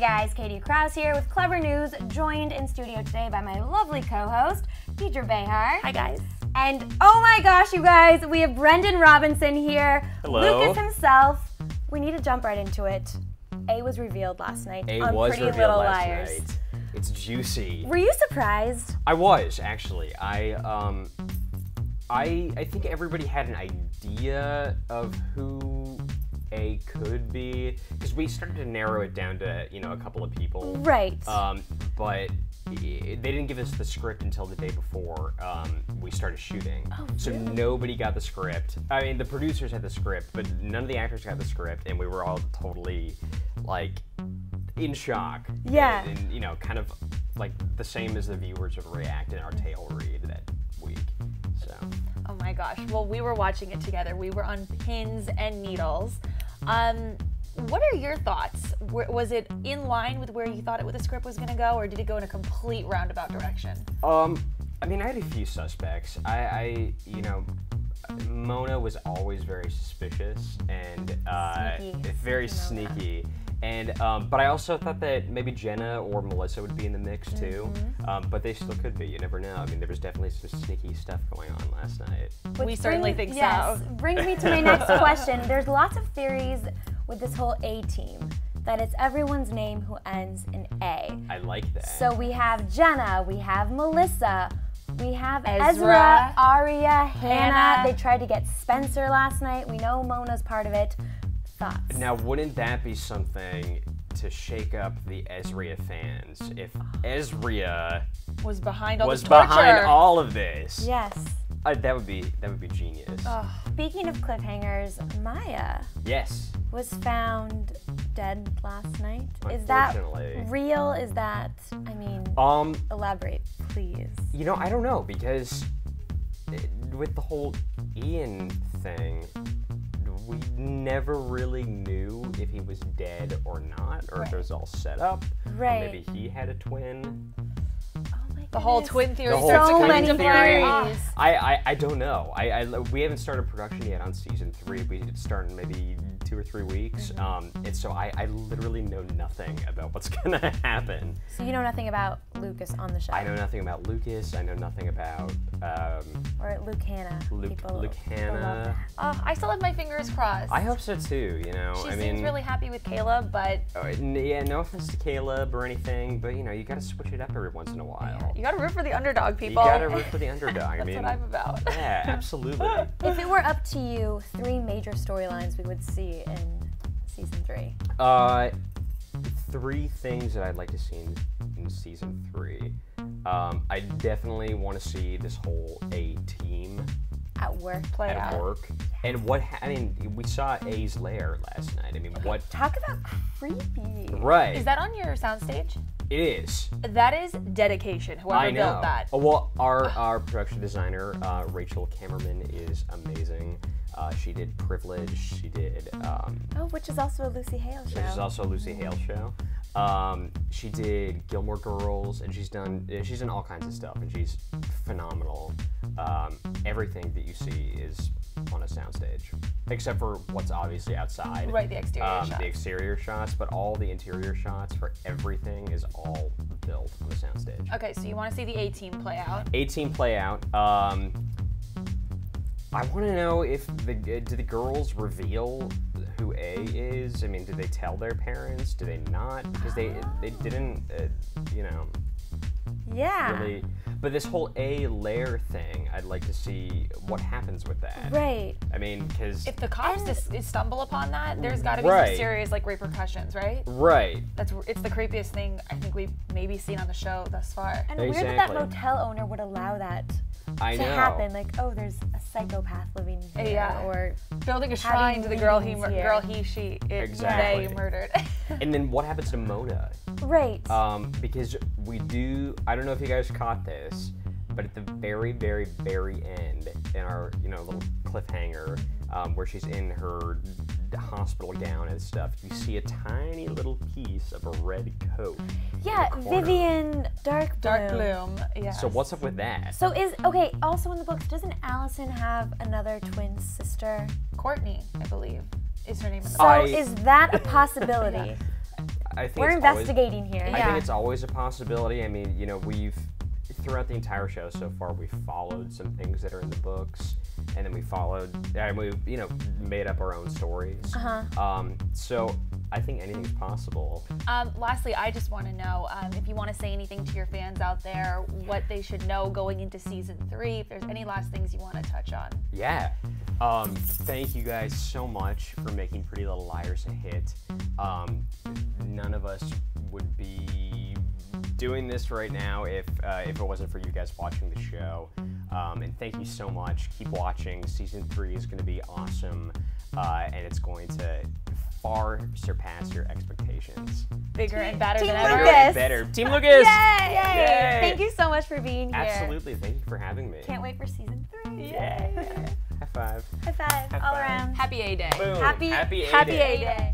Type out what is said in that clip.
guys, Katie Krause here with Clever News, joined in studio today by my lovely co-host, Deidre Behar. Hi guys. And oh my gosh, you guys, we have Brendan Robinson here. Hello. Lucas himself. We need to jump right into it. A was revealed last night on Pretty Little Liars. Night. It's juicy. Were you surprised? I was, actually. I think everybody had an idea of who A could be, because we started to narrow it down to, you know, a couple of people. Right. But they didn't give us the script until the day before we started shooting. Oh, so really? nobody got the script. I mean, the producers had the script, but none of the actors got the script, and we were all totally, like, in shock. Yeah. And you know, kind of like the same as the viewers would react in our tail read that week. So. Oh my gosh. Well, we were watching it together. We were on pins and needles. What are your thoughts? Was it in line with where you thought the script was going to go, or did it go in a complete roundabout direction? I mean, I had a few suspects. You know, Mona was always very suspicious and very sneaky. And but I also thought that maybe Jenna or Melissa would be in the mix too. But they still could be. You never know. I mean, there was definitely some sneaky stuff going on last night. We certainly think yes, so. Brings me to my next question. There's lots of theories with this whole A team, that it's everyone's name who ends in A. I like that. So we have Jenna, we have Melissa, we have Ezra, Aria, Hanna. They tried to get Spencer last night. We know Mona's part of it. Thoughts? Now, wouldn't that be something to shake up the Ezra fans if Ezra was behind all all of this? Yes. That would be genius. Speaking of cliffhangers, Maya. Yes. Was found dead last night. Is that real? Is that, I mean, elaborate, please. You know, I don't know, because with the whole Ian thing, we never really knew if he was dead or not, or if it was all set up. Right. Or maybe he had a twin. The whole twin theory starts so to come into play. I don't know. We haven't started production yet on season 3. We start in maybe 2 or 3 weeks. And so I literally know nothing about what's gonna happen. So you know nothing about Lucas on the show? I know nothing about Lucas. I know nothing about or Luke Hanna. Luke Hanna. I still have my fingers crossed. I hope so too. You know, she seems really happy with Caleb, but yeah, no offense to Caleb or anything, but you know, you got to switch it up every once in a while. You got to root for the underdog, people. You got to root for the underdog. That's what I'm about. Yeah, absolutely. If it were up to you, 3 major storylines we would see in season 3. 3 things that I'd like to see in season 3. I definitely want to see this whole A team at work play out. At work. And I mean, we saw A's lair last night. I mean, what? Talk about creepy. Right. Is that on your soundstage? It is. That is dedication, whoever built that. Oh, well, our production designer, Rachel Kammerman, is amazing. She did Privilege. She did. Which is also a Lucy Hale show. Which is also a Lucy Hale show. She did Gilmore Girls, and she's done all kinds of stuff, and she's phenomenal. Everything that you see is on a soundstage, except for what's obviously outside. Right, the exterior shots. The exterior shots, but all the interior shots for everything is all built on the soundstage. Okay, so you want to see the A team play out? A team play out. I want to know if do the girls reveal who A is? I mean, did they tell their parents? Do they not? Because they didn't, you know. Yeah. Really. But this whole A lair thing, I'd like to see what happens with that. Right. I mean, because if the cops stumble upon that, there's got to be some serious repercussions, right? Right. It's the creepiest thing I think we've maybe seen on the show thus far. And weird that motel owner would allow that to happen. Like, oh, there's a psychopath living here, yeah. Or building a shrine to the girl he exactly. they murdered. And then what happens to Mona? Right. Because I don't know if you guys caught this, but at the very, very, very end, in our little cliffhanger, where she's in her hospital gown and stuff, you see a tiny little piece of a red coat. Yeah, Vivian Dark Bloom. Yeah. So what's up with that? So also in the books, doesn't Allison have another twin sister? Courtney, I believe, is her name in the book. So is that a possibility? I think we're investigating here. I think it's always a possibility. I mean, you know, throughout the entire show so far, we've followed some things that are in the books, and then we made up our own stories. So I think anything's possible. Lastly, I just want to know if you want to say anything to your fans out there, what they should know going into season 3, if there's any last things you want to touch on. Yeah. Thank you guys so much for making Pretty Little Liars a hit. None of us would be doing this right now if it wasn't for you guys watching the show. And thank you so much. Keep watching. Season 3 is going to be awesome, and it's going to far surpass your expectations. Bigger and better Team than ever. Lucas. Bigger and better. Team Lucas! Yay! Yay! Thank you so much for being here. Absolutely. Thank you for having me. Can't wait for season 3. Yay! High five. High five. High All five. around. Happy A Day. Boom. Happy A A Day.